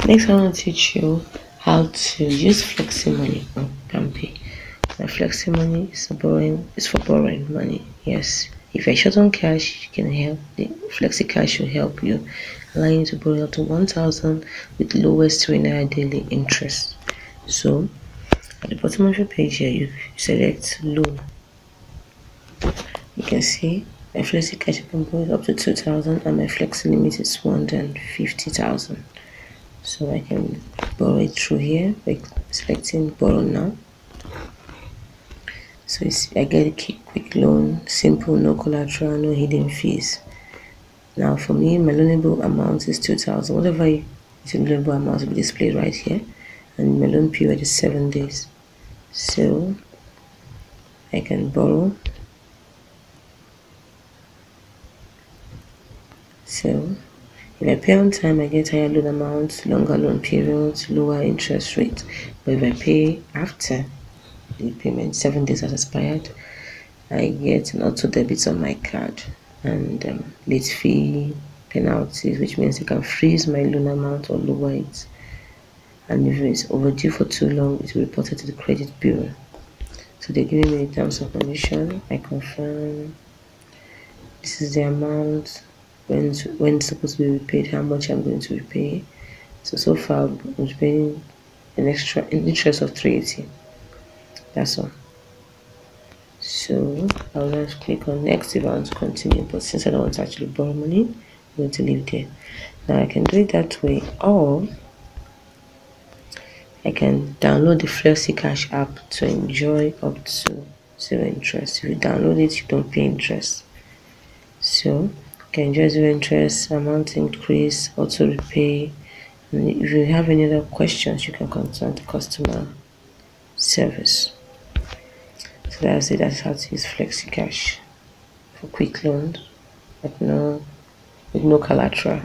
Next, I want to teach you how to use Flexi Money on Palmpay. Now, Flexi Money is for borrowing money. Yes, if you're short on cash, you can help. The Flexi Cash will help you, allowing you to borrow up to 1,000 with lowest 3 naira daily interest. So, at the bottom of your page here, you select loan. You can see my Flexi Cash can borrow up to 2,000, and my Flexi limit is 150,000. So I can borrow it through here by selecting borrow now. So I get a quick loan, simple, no collateral, no hidden fees. Now for me, my loanable amount is 2,000. Whatever is the loanable amount will be displayed right here, and my loan period is 7 days. So I can borrow. So if I pay on time, I get higher loan amount, longer loan periods, lower interest rate. But if I pay after the payment, 7 days has expired, I get an auto debit on my card and late fee penalties, which means you can freeze my loan amount or lower it. And if it's overdue for too long, it will be reported to the credit bureau. So they're giving me the terms and conditions. I confirm. This is the amount when it's supposed to be repaid, how much I'm going to repay. So far I'm paying an interest of 380. That's all. So I'll just click on next if I want to continue, but since I don't want to actually borrow money, I'm going to leave there. Now I can do it that way, or I can download the Flexi Cash app to enjoy up to 0 interest. If you download it, you don't pay interest. So you can enjoy 0 interest, amount increase, auto repay. And if you have any other questions, you can contact the customer service. So that's it. That's how to use Flexi Cash for quick loans, but with no collateral.